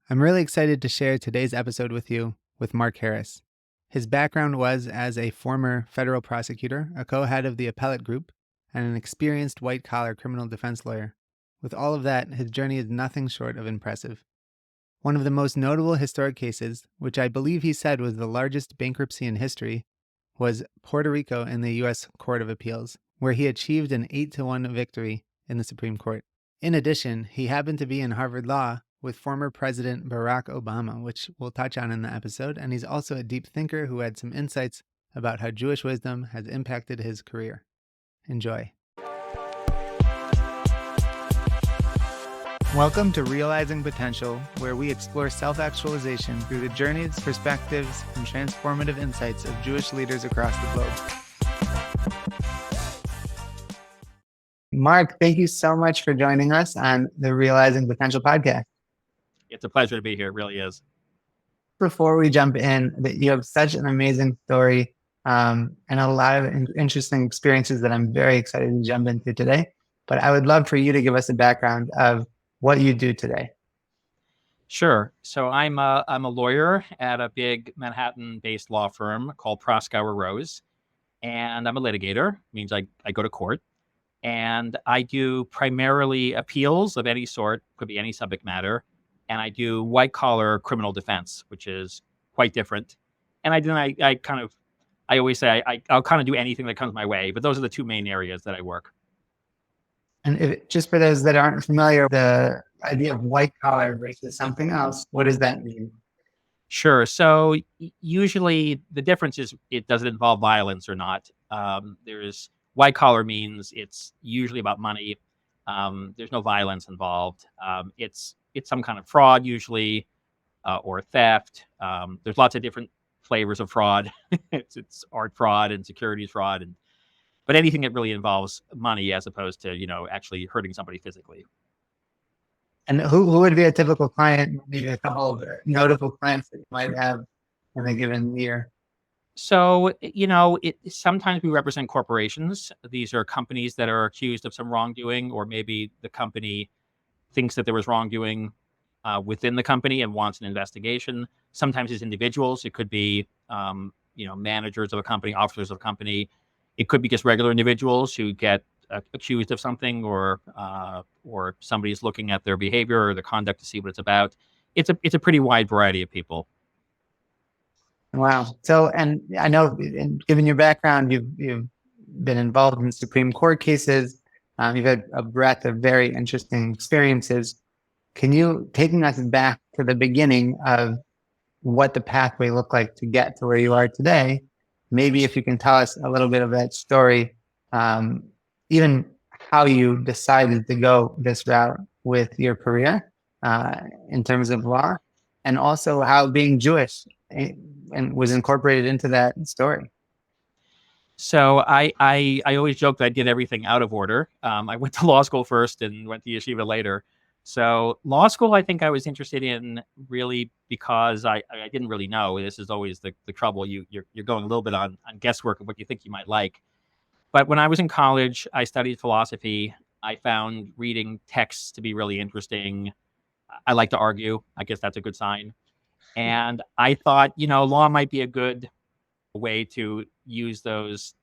I'm really excited to share today's episode with you with Mark Harris. His background was as a former federal prosecutor, a co-head of the Appellate Group, and an experienced white-collar criminal defense lawyer. With all of that, his journey is nothing short of impressive. One of the most notable historic cases, which I believe he said was the largest bankruptcy in history, was Puerto Rico in the U.S. Court of Appeals, where he achieved an 8-1 victory in the Supreme Court. In addition, he happened to be in Harvard Law with former President Barack Obama, which we'll touch on in the episode, and he's also a deep thinker who had some insights about how Jewish wisdom has impacted his career. Enjoy. Welcome to Realizing Potential, where we explore self-actualization through the journeys, perspectives, and transformative insights of Jewish leaders across the globe. Mark, thank you so much for joining us on the Realizing Potential podcast. It's a pleasure to be here. It really is. Before we jump in, that you have such an amazing story and a lot of interesting experiences that I'm very excited to jump into today. But I would love for you to give us a background of what you do today. Sure. So I'm a lawyer at a big Manhattan-based law firm called Prosecutor Rose, and I'm a litigator. Means I go to court, and I do primarily appeals of any sort, could be any subject matter, and I do white-collar criminal defense, which is quite different. And I always say I'll kind of do anything that comes my way, but those are the two main areas that I work. And just for those that aren't familiar, the idea of white collar versus something else, what does that mean? Sure. So usually the difference is does it involve violence or not. There's white collar means it's usually about money. There's no violence involved. It's some kind of fraud usually or theft. There's lots of different flavors of fraud. it's art fraud and securities fraud but anything that really involves money as opposed to, actually hurting somebody physically. And who would be a typical client, maybe a couple of notable clients that you might have in a given year? So, sometimes we represent corporations. These are companies that are accused of some wrongdoing, or maybe the company thinks that there was wrongdoing within the company and wants an investigation. Sometimes it's individuals. It could be, managers of a company, officers of a company. It could be just regular individuals who get accused of something, or somebody's looking at their behavior or their conduct to see what it's about. It's a pretty wide variety of people. Wow. So, and I know, given your background, you've been involved in Supreme Court cases. You've had a breadth of very interesting experiences. Can you taking us back to the beginning of what the pathway looked like to get to where you are today? Maybe if you can tell us a little bit of that story, even how you decided to go this route with your career in terms of law, and also how being Jewish and was incorporated into that story. So I always joke that I did everything out of order. I went to law school first and went to yeshiva later. So law school, I think I was interested in really because I didn't really know. This is always the trouble. You're going a little bit on guesswork of what you think you might like. But when I was in college, I studied philosophy. I found reading texts to be really interesting. I like to argue. I guess that's a good sign. And I thought, law might be a good way to use those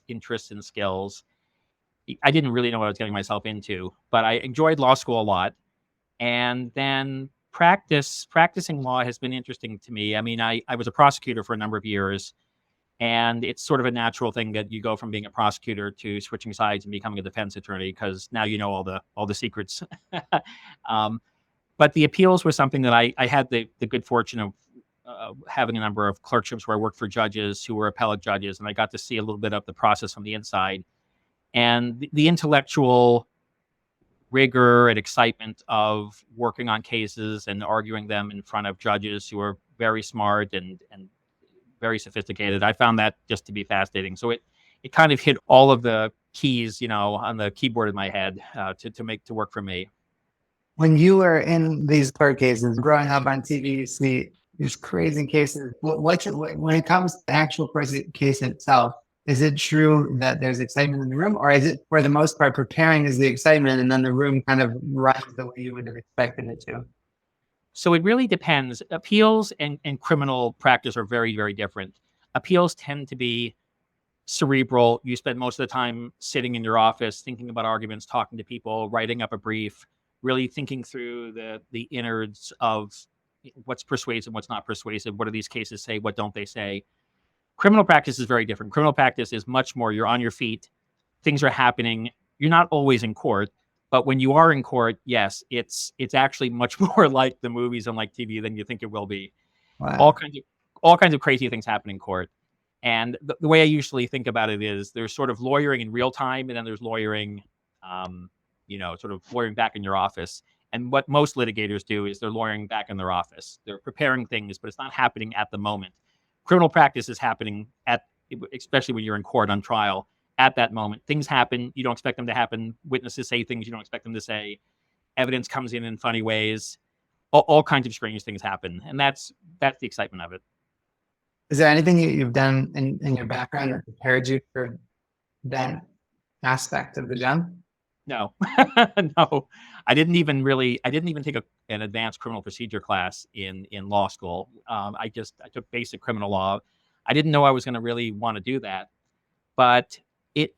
interests and skills. I didn't really know what I was getting myself into, but I enjoyed law school a lot. And then practicing law has been interesting to me. I mean, I was a prosecutor for a number of years, and it's sort of a natural thing that you go from being a prosecutor to switching sides and becoming a defense attorney, because now you know all the secrets. But the appeals was something that I had the good fortune of having a number of clerkships where I worked for judges who were appellate judges, and I got to see a little bit of the process from the inside. And the intellectual rigor and excitement of working on cases and arguing them in front of judges who are very smart and very sophisticated, I found that just to be fascinating. So it kind of hit all of the keys, on the keyboard in my head to work for me. When you were in these court cases, growing up on TV, you see these crazy cases. When it comes to the actual case itself, is it true that there's excitement in the room, or is it, for the most part, preparing is the excitement and then the room kind of runs the way you would have expected it to? So it really depends. Appeals and criminal practice are very, very different. Appeals tend to be cerebral. You spend most of the time sitting in your office, thinking about arguments, talking to people, writing up a brief, really thinking through the innards of what's persuasive, what's not persuasive, what do these cases say, what don't they say. Criminal practice is very different. Criminal practice is much more, you're on your feet, things are happening. You're not always in court, but when you are in court, yes, it's actually much more like the movies and like TV than you think it will be. All Wow. kinds of all kinds of crazy things happen in court. And the way I usually think about it is there's sort of lawyering in real time, and then there's lawyering, sort of lawyering back in your office. And what most litigators do is they're lawyering back in their office. They're preparing things, but it's not happening at the moment. Criminal practice is happening especially when you're in court on trial, at that moment. Things happen. You don't expect them to happen. Witnesses say things you don't expect them to say. Evidence comes in funny ways. All kinds of strange things happen. And that's the excitement of it. Is there anything you've done in your background that prepared you for that aspect of the job? No, no, I didn't even take an advanced criminal procedure class in law school. I took basic criminal law. I didn't know I was going to really want to do that, but I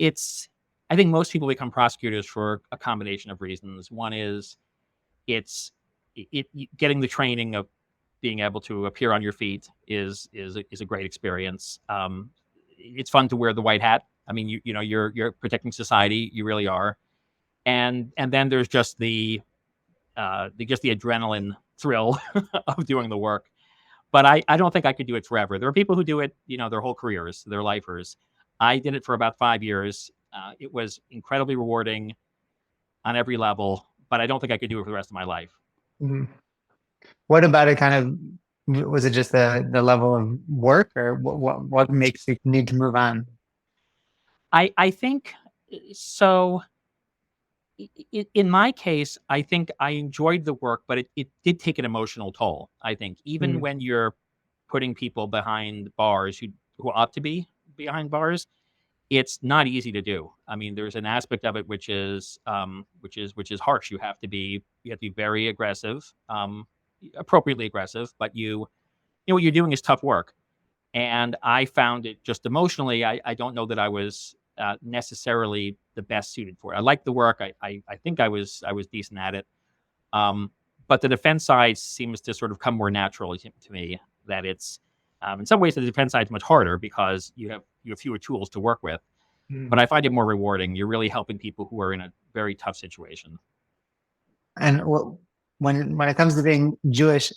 think most people become prosecutors for a combination of reasons. One is it's getting the training of being able to appear on your feet is a great experience. It's fun to wear the white hat. I mean, you're protecting society. You really are. And then there's just the adrenaline thrill of doing the work. But I don't think I could do it forever. There are people who do it, their whole careers, their lifers. I did it for about 5 years. It was incredibly rewarding on every level, but I don't think I could do it for the rest of my life. Mm-hmm. What about it was it just the level of work, or what makes you need to move on? I think so. In my case, I think I enjoyed the work, but it did take an emotional toll. I think even when you're putting people behind bars who ought to be behind bars, it's not easy to do. I mean, there's an aspect of it which is harsh. You have to be very aggressive, appropriately aggressive, but what you're doing is tough work. And I found it just emotionally, I don't know that I was necessarily the best suited for it. I liked the work. I think I was decent at it. But the defense side seems to sort of come more naturally to me. That it's in some ways the defense side is much harder because you have fewer tools to work with. But I find it more rewarding. You're really helping people who are in a very tough situation. And when it comes to being Jewish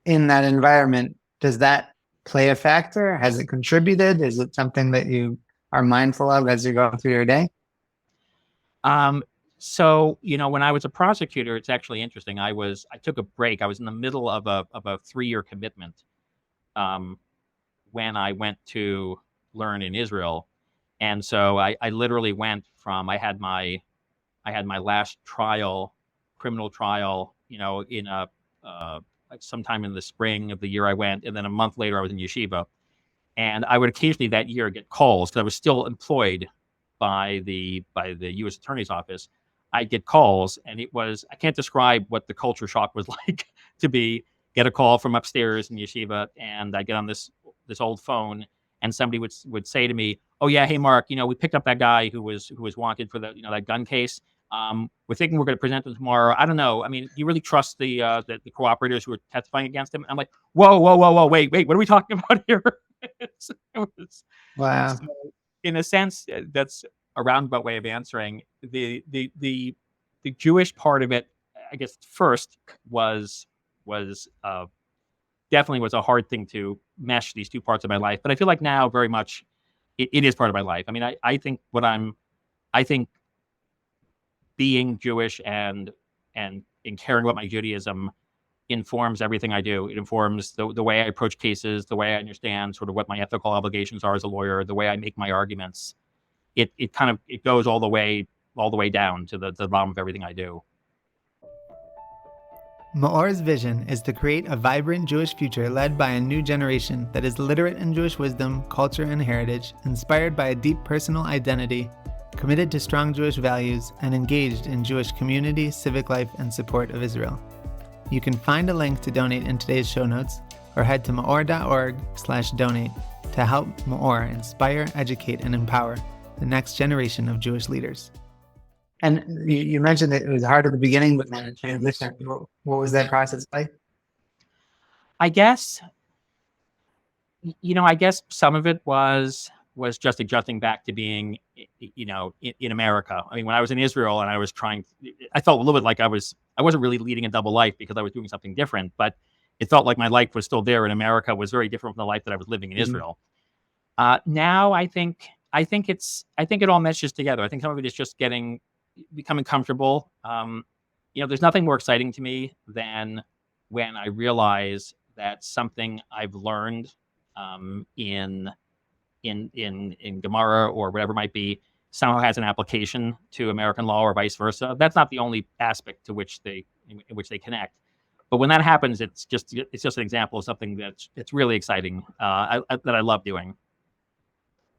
in that environment, does that play a factor? Has it contributed? Is it something that you are mindful of as you're going through your day? So, when I was a prosecutor, it's actually interesting. I took a break. I was in the middle of a 3-year commitment when I went to learn in Israel. And so I literally went from, I had my last criminal trial, in sometime in the spring of the year I went. And then a month later I was in yeshiva. And I would occasionally that year get calls because I was still employed by the U.S. Attorney's Office. I'd get calls, and I can't describe what the culture shock was like to get a call from upstairs in yeshiva, and I get on this old phone, and somebody would say to me, "Oh yeah, hey Mark, we picked up that guy who was wanted for that gun case. We're thinking we're going to present him tomorrow. I don't know. I mean, do you really trust the cooperators who are testifying against him?" And I'm like, whoa, wait, what are we talking about here? Wow. So in a sense, that's a roundabout way of answering. The Jewish part of it, I guess, first was definitely was a hard thing to mesh these two parts of my life. But I feel like now very much it is part of my life. I mean, I think being Jewish and caring about my Judaism informs everything I do. It informs the way I approach cases, the way I understand sort of what my ethical obligations are as a lawyer, the way I make my arguments. It goes all the way down to the bottom of everything I do. Meor's vision is to create a vibrant Jewish future led by a new generation that is literate in Jewish wisdom, culture, and heritage, inspired by a deep personal identity, committed to strong Jewish values, and engaged in Jewish community, civic life, and support of Israel. You can find a link to donate in today's show notes or head to meor.org/donate to help Meor inspire, educate, and empower the next generation of Jewish leaders. And you mentioned that it was hard at the beginning, but then it transitioned. What was that process like? I guess, I guess some of it was just adjusting back to being, in America. I mean, when I was in Israel and I felt a little bit like I wasn't really leading a double life because I was doing something different, but it felt like my life was still there in America was very different from the life that I was living in Israel. Now I think it all meshes together. I think some of it is just becoming comfortable. There's nothing more exciting to me than when I realize that something I've learned in Gemara or whatever it might be somehow has an application to American law or vice versa. That's not the only aspect in which they connect. But when that happens, it's just an example of something that's really exciting that I love doing.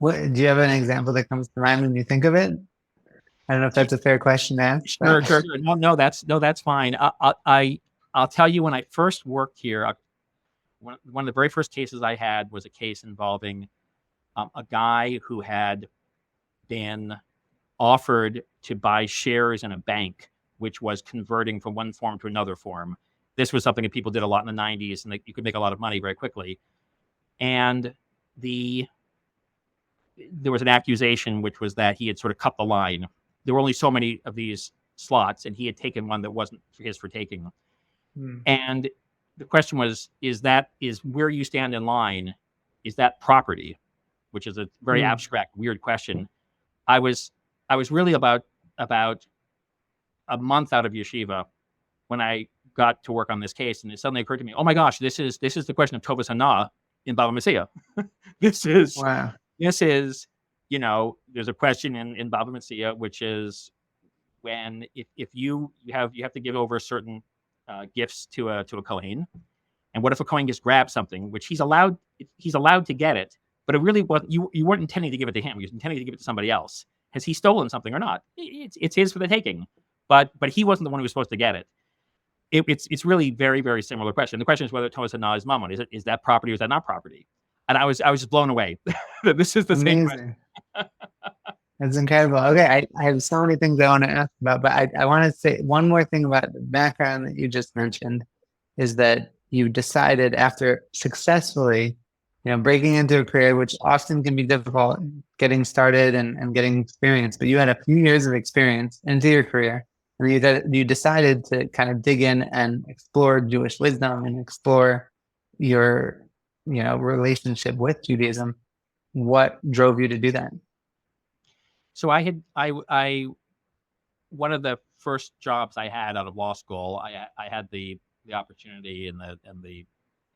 Do you have an example that comes to mind when you think of it? I don't know if that's a fair question to ask. Sure. No, that's fine. I'll tell you, when I first worked here, one of the very first cases I had was a case involving a guy who had been offered to buy shares in a bank, which was converting from one form to another form. This was something that people did a lot in the 90s, and you could make a lot of money very quickly. And there was an accusation, which was that he had sort of cut the line. There were only so many of these slots, and he had taken one that wasn't his for taking. And the question was, is where you stand in line, is that property? Which is a very abstract, weird question. I was really about a month out of yeshiva when I got to work on this case, and it suddenly occurred to me, oh my gosh, this is the question of Tovas Hana in Bava Metzia. Wow. This is, there's a question in Bava Metzia, which is when if you have to give over certain gifts to a Kohen, and what if a Kohen just grabs something, which he's allowed to get it, but it really was you weren't intending to give it to him, you were intending to give it to somebody else. Has he stolen something or not? It's his for the taking, but he wasn't the one who was supposed to get it. It's really very, very similar question. The question is whether Tovas Hana is mammon. Is that property or is that not property? And I was just blown away that this is the same question. That's incredible. Okay, I have so many things I want to ask about, but I want to say one more thing about the background that you just mentioned is that you decided after successfully, breaking into a career, which often can be difficult, getting started and getting experience, but you had a few years of experience into your career, and you decided to kind of dig in and explore Jewish wisdom and explore your relationship with Judaism. What drove you to do that? So one of the first jobs I had out of law school, I had the opportunity and the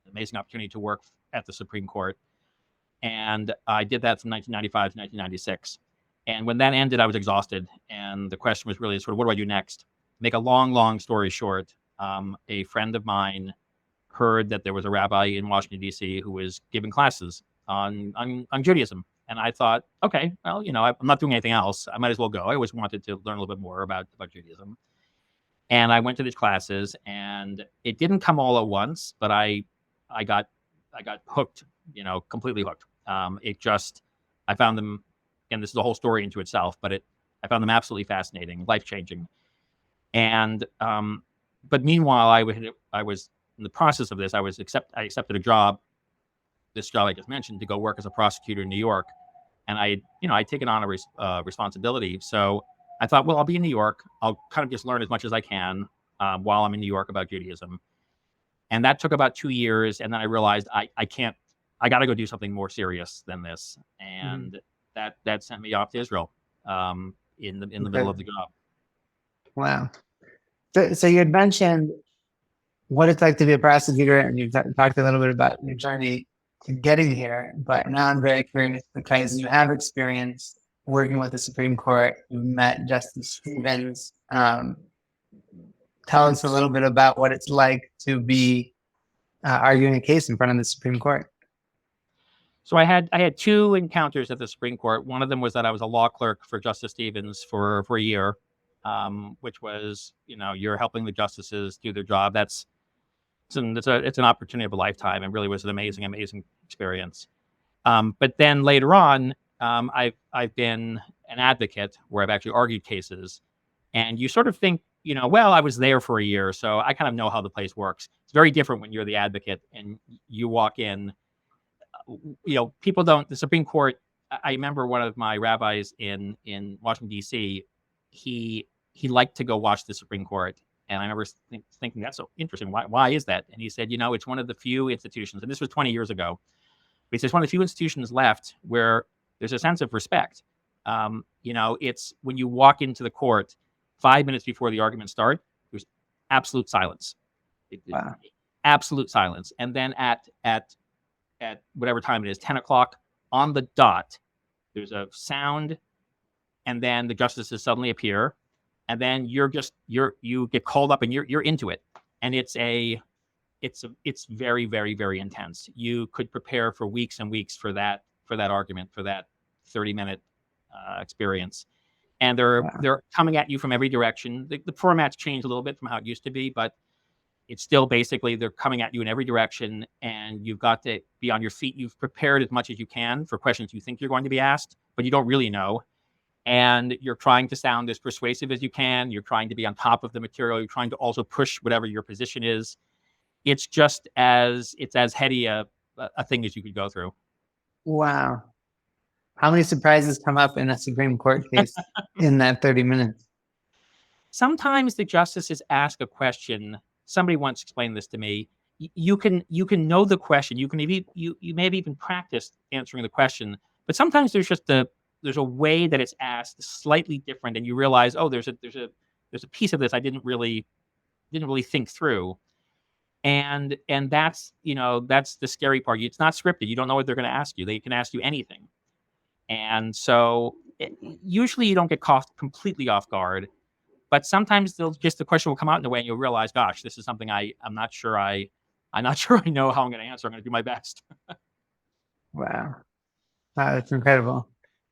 amazing opportunity to work at the Supreme Court, and I did that from 1995 to 1996. And when that ended, I was exhausted, and the question was really sort of, what do I do next? Make a long story short, a friend of mine heard that there was a rabbi in Washington, D.C. who was giving classes on Judaism. And I thought, okay, well, I'm not doing anything else. I might as well go. I always wanted to learn a little bit more about Judaism. And I went to these classes, and it didn't come all at once, but I got hooked, completely hooked. I found them, and this is a whole story into itself, but I found them absolutely fascinating, life-changing. And but meanwhile, I was in the process of this. I accepted a job, this job I just mentioned, to go work as a prosecutor in New York, and I'd taken on a responsibility. So I thought, well, I'll be in New York. I'll kind of just learn as much as I can while I'm in New York about Judaism. And that took about 2 years, and then I realized I can't. I got to go do something more serious than this, and that sent me off to Israel in the middle of the job. Wow. So you had mentioned what it's like to be a prosecutor, and you've talked a little bit about your journey to getting here. But now I'm very curious because you have experience working with the Supreme Court. You met Justice Stevens. Tell us a little bit about what it's like to be arguing a case in front of the Supreme Court. So I had two encounters at the Supreme Court. One of them was that I was a law clerk for Justice Stevens for a year, which was, you're helping the justices do their job. That's and it's an opportunity of a lifetime, and really was an amazing experience. But then later on, I've been an advocate where I've actually argued cases, and you sort of think, well, I was there for a year, so I kind of know how the place works. It's very different when you're the advocate and you walk in. People don't. The Supreme Court. I remember one of my rabbis in Washington D.C. He liked to go watch the Supreme Court, and I remember thinking that's so interesting. Why is that? And he said, it's one of the few institutions, and this was 20 years ago. But he says one of the few institutions left where there's a sense of respect. It's when you walk into the court 5 minutes before the argument starts, there's absolute silence. Wow. Absolute silence. And then at whatever time it is, 10 o'clock on the dot, there's a sound, and then the justices suddenly appear, and then you get called up and you're into it. And it's very, very, very intense. You could prepare for weeks and weeks for that argument, for that 30-minute experience. And they're coming at you from every direction. The format's changed a little bit from how it used to be, but it's still basically they're coming at you in every direction, and you've got to be on your feet. You've prepared as much as you can for questions you think you're going to be asked, but you don't really know. And you're trying to sound as persuasive as you can. You're trying to be on top of the material. You're trying to also push whatever your position is. It's as heady a thing as you could go through. Wow. How many surprises come up in a Supreme Court case in that 30 minutes? Sometimes the justices ask a question. Somebody once explained this to me. You can know the question. You maybe even practice answering the question, but sometimes there's a way that it's asked slightly different, and you realize, oh, there's a piece of this I didn't really think through. And that's the scary part. It's not scripted. You don't know what they're going to ask you. They can ask you anything. And so usually you don't get caught completely off guard, but sometimes the question will come out in a way and you'll realize, gosh, this is something I'm not sure I know how I'm going to answer. I'm going to do my best. Wow, that's incredible.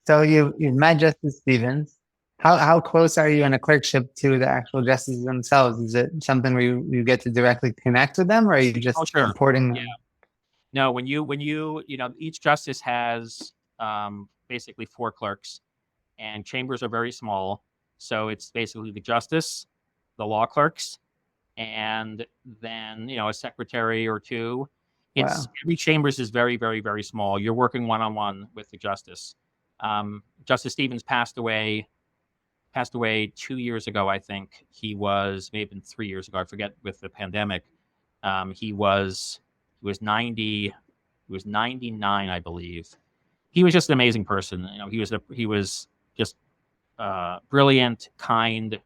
So you've met Justice Stevens. How close are you in a clerkship to the actual justices themselves? Is it something where you get to directly connect with them, or are you just supporting them? Yeah. No, when you each justice has basically 4 clerks, and chambers are very small. So it's basically the justice, the law clerks, and then, a secretary or 2. Every chambers is very, very, very small. You're working one-on-one with the justice. Justice Stevens passed away 2 years ago, I think. He was maybe 3 years ago. I forget, with the pandemic. He was 90. He was 99, I believe. He was just an amazing person. He was just brilliant, kind,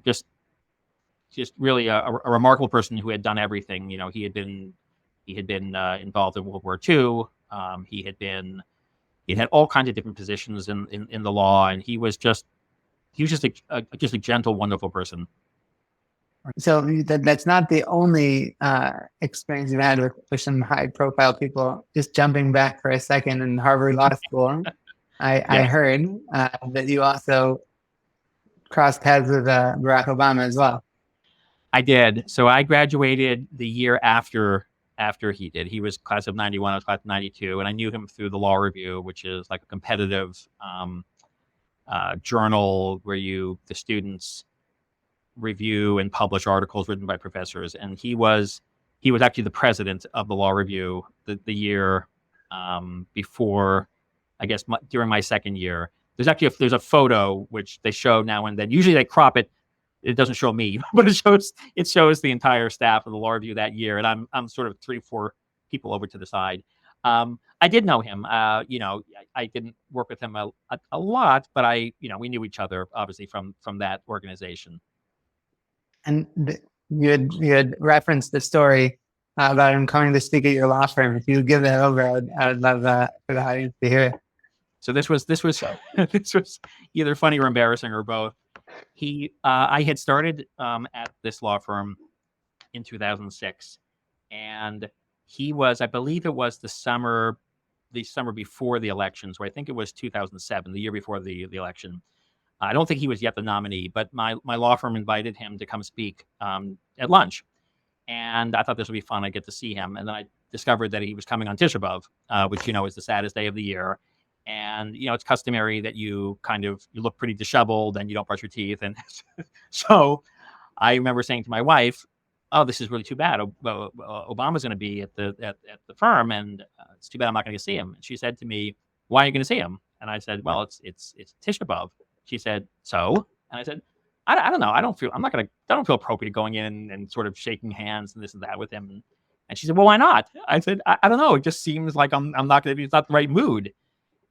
just really a remarkable person who had done everything. He had been involved in World War II. He had all kinds of different positions in the law, and he was just a gentle, wonderful person. So that's not the only experience you've had with some high-profile people. Just jumping back for a second, in Harvard Law School, I heard that you also crossed paths with Barack Obama as well. I did. So I graduated the year after he did. He was class of 91. I was class of 92, and I knew him through the Law Review, which is like a competitive journal where the students review and publish articles written by professors. And he was actually the president of the Law Review the year before, I guess, during my second year. There's a photo which they show now and then. Usually they crop it. It doesn't show me, but it shows the entire staff of the Law Review that year, and I'm sort of 3-4 people over to the side. I did know him. I didn't work with him a lot, but we knew each other obviously from that organization. And you had referenced the story about him coming to speak at your law firm. If you give that over, I would love for the audience to hear it. So this was this was either funny or embarrassing or both. I had started at this law firm in 2006, and he was, I believe it was the summer before the election. So I think it was 2007, the year before the election. I don't think he was yet the nominee, but my law firm invited him to come speak at lunch. And I thought this would be fun. I get to see him. And then I discovered that he was coming on Tisha B'Av, which, is the saddest day of the year. And, it's customary that you look pretty disheveled and you don't brush your teeth. And so I remember saying to my wife, "Oh, this is really too bad. Obama's going to be at the firm, and it's too bad I'm not going to see him." And she said to me, "Why are you going to see him?" And I said, "Well, it's Tisha B'Av." She said, "So?" And I said, I don't know. I don't feel appropriate going in and sort of shaking hands and this and that with him." And she said, "Well, why not?" I said, I don't know. It just seems like I'm not going to be, it's not the right mood."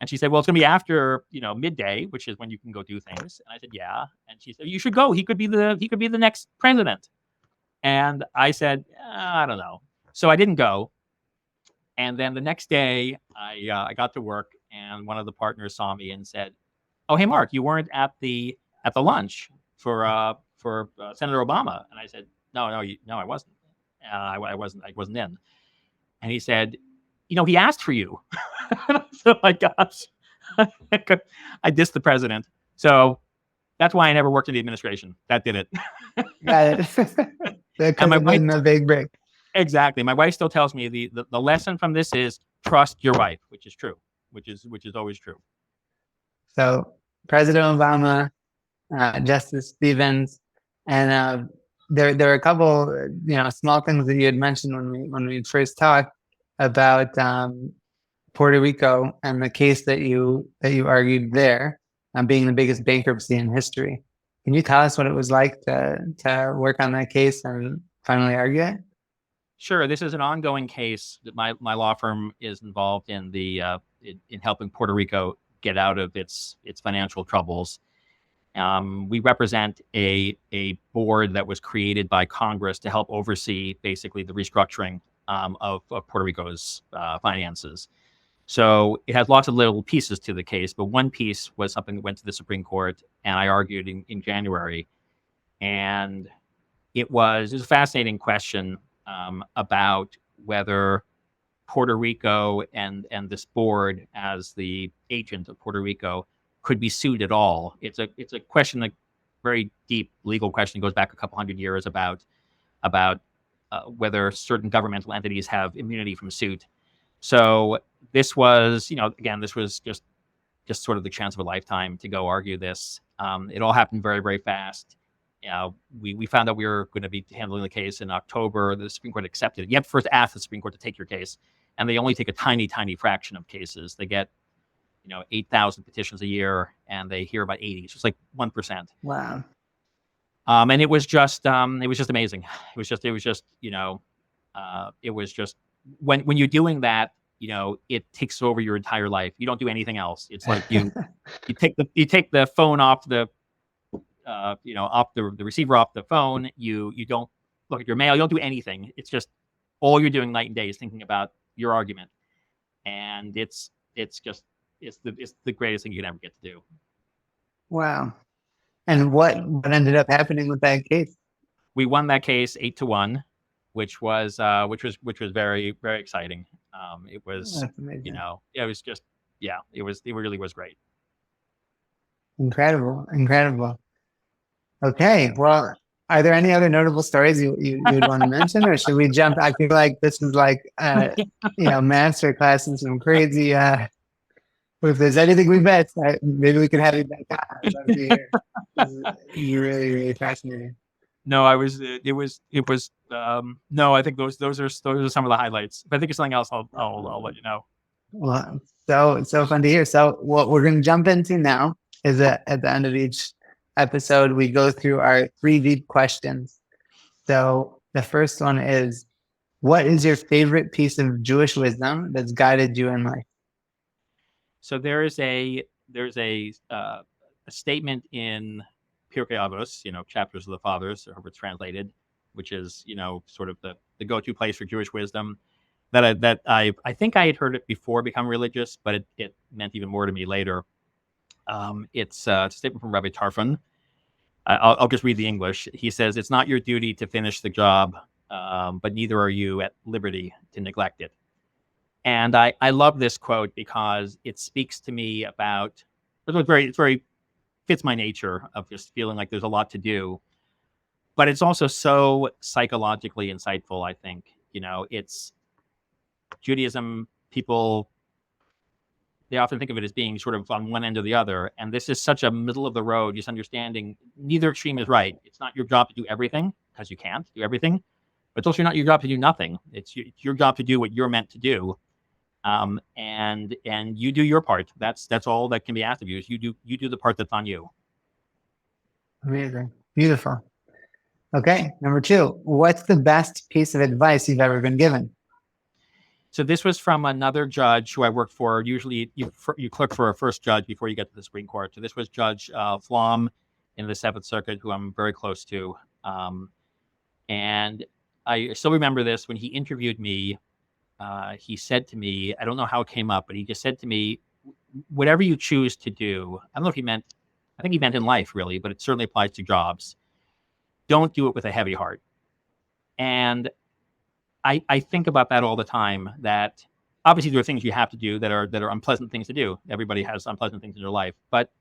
And she said, "Well, it's going to be after, midday, which is when you can go do things." And I said, "Yeah." And she said, "You should go. He could be the next president." And I said, "I don't know." So I didn't go. And then the next day, I got to work, and one of the partners saw me and said, "Oh, hey, Mark, you weren't at the lunch for Senator Obama." And I said, "No, no, I wasn't. I wasn't in." And he said, "He asked for you." And I said, "Oh my gosh, I dissed the president." So that's why I never worked in the administration. That did it. Got it. That could And my have wife, been a big break. exactly. My wife still tells me the lesson from this is trust your wife, which is true, which is always true. So President Obama, Justice Stevens, and there are a couple small things that you had mentioned when we first talked about Puerto Rico and the case that you argued there, being the biggest bankruptcy in history. Can you tell us what it was like to work on that case and finally argue it? Sure. This is an ongoing case that my law firm is involved in in helping Puerto Rico get out of its financial troubles. We represent a board that was created by Congress to help oversee basically the restructuring of Puerto Rico's finances. So it has lots of little pieces to the case, but one piece was something that went to the Supreme Court, and I argued in January. And it was a fascinating question about whether Puerto Rico and this board, as the agent of Puerto Rico, could be sued at all. It's a question, a very deep legal question, goes back a couple hundred years about whether certain governmental entities have immunity from suit. So this was, again, this was just sort of the chance of a lifetime to go argue this. It all happened very, very fast. We found out we were going to be handling the case in October. The Supreme Court accepted it. You have to first ask the Supreme Court to take your case, and they only take a tiny, tiny fraction of cases. They get, 8,000 petitions a year, and they hear about 80. So it's like 1%. Wow. And it was just amazing. It was just when you're doing that, it takes over your entire life. You don't do anything else. It's like you take the phone off the off the receiver off the phone. You don't look at your mail. You don't do anything. It's just all you're doing night and day is thinking about your argument, and it's the greatest thing you can ever get to do. Wow. And what ended up happening with that case? We won that case 8-1, which was very, very exciting. It was, it was just, it really was great. Incredible. Okay. Well, are there any other notable stories you would want to mention, or should we jump? I feel like this is like, master class in some crazy, if there's anything we missed, maybe we could have you back on. I'd love to hear. This is really, really fascinating. No, no, I think those are some of the highlights. If I think of something else, I'll let you know. Well, so fun to hear. So what we're going to jump into now is that at the end of each episode, we go through our 3 deep questions. So the first one is, what is your favorite piece of Jewish wisdom that's guided you in life? So there's a statement in Pirkei Avos, chapters of the fathers, or however it's translated, which is, sort of the go-to place for Jewish wisdom, that I think I had heard it before become religious, but it meant even more to me later. It's a statement from Rabbi Tarfon. I'll just read the English. He says, "It's not your duty to finish the job, but neither are you at liberty to neglect it." And I love this quote because it speaks to me about, it's very fits my nature of just feeling like there's a lot to do. but it's also so psychologically insightful. I think, it's Judaism. People, they often think of it as being sort of on one end or the other, and this is such a middle of the road. Just understanding neither extreme is right. It's not your job to do everything, because you can't do everything, but it's also not your job to do nothing. It's your job to do what you're meant to do, and you do your part. That's all that can be asked of you. Is you do the part that's on you. Amazing. Beautiful. Okay, number 2. What's the best piece of advice you've ever been given? So this was from another judge who I worked for. Usually you clerk for a first judge before you get to the Supreme Court. So this was Judge Flom in the Seventh Circuit, who I'm very close to. And I still remember this. When he interviewed me, he said to me, I don't know how it came up, but he just said to me, whatever you choose to do, I don't know if he meant, I think he meant in life, really, but it certainly applies to jobs. Don't do it with a heavy heart. And I think about that all the time, that obviously there are things you have to do that are unpleasant things to do. Everybody has unpleasant things in their life, but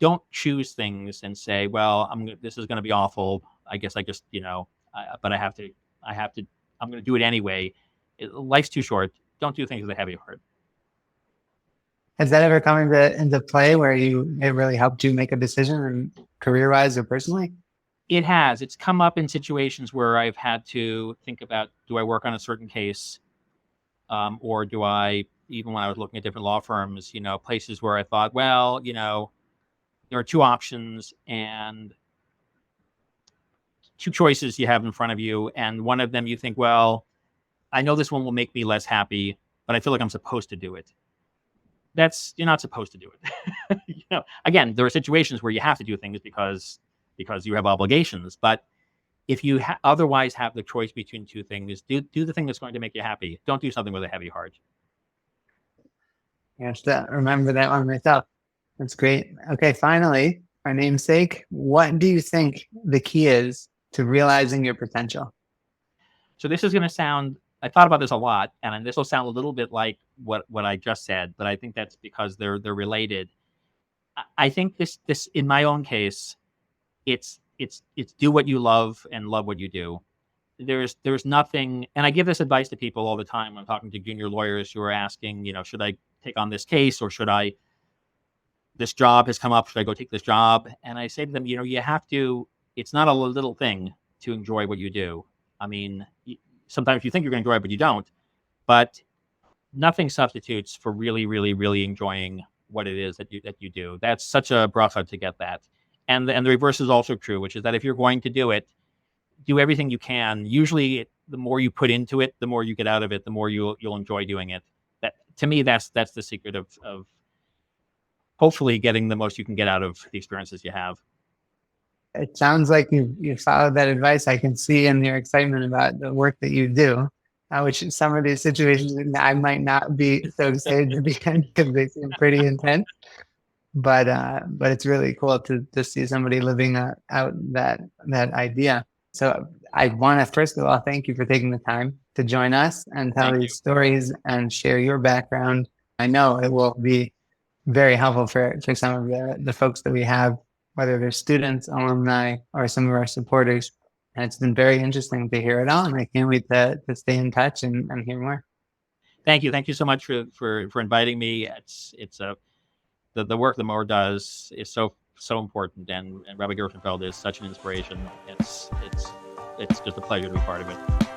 don't choose things and say, well, this is going to be awful. I guess I just, but I'm going to do it anyway. Life's too short. Don't do things with a heavy heart. Has that ever come into play where it really helped you make a decision, career-wise or personally? It has. It's come up in situations where I've had to think about, do I work on a certain case, or do I, even when I was looking at different law firms, places where I thought, well, there are two options and two choices you have in front of you, and one of them you think, well, I know this one will make me less happy, but I feel like I'm supposed to do it. You're not supposed to do it. Again, there are situations where you have to do things because you have obligations. But if you otherwise have the choice between two things, do the thing that's going to make you happy. Don't do something with a heavy heart. I have to remember that one myself. That's great. Okay, finally, our namesake, what do you think the key is to realizing your potential? So this is going to sound, I thought about this a lot, and this will sound a little bit like what I just said, but I think that's because they're related. I think this in my own case, it's do what you love and love what you do. There's nothing, and I give this advice to people all the time when I'm talking to junior lawyers who are asking, should I take on this case, or this job has come up, should I go take this job? And I say to them, you have to, it's not a little thing to enjoy what you do. I mean, sometimes you think you're going to enjoy it, but you don't. But nothing substitutes for really, really, really enjoying what it is that you do. That's such a bracha to get that. And the reverse is also true, which is that if you're going to do it, do everything you can. Usually, the more you put into it, the more you get out of it, the more you'll enjoy doing it. That, to me, that's the secret of hopefully getting the most you can get out of the experiences you have. It sounds like you followed that advice. I can see in your excitement about the work that you do, which in some of these situations I might not be so excited to be in because they seem pretty intense. But it's really cool to see somebody living out that idea. So I want to first of all thank you for taking the time to join us and tell these stories and share your background. I know it will be very helpful for some of the folks that we have, whether they're students, alumni, or some of our supporters. And it's been very interesting to hear it all, and I can't wait to stay in touch and hear more. Thank you so much for inviting me. The work that Meor does is so important, and Rabbi Gershenfeld is such an inspiration. It's just a pleasure to be part of it.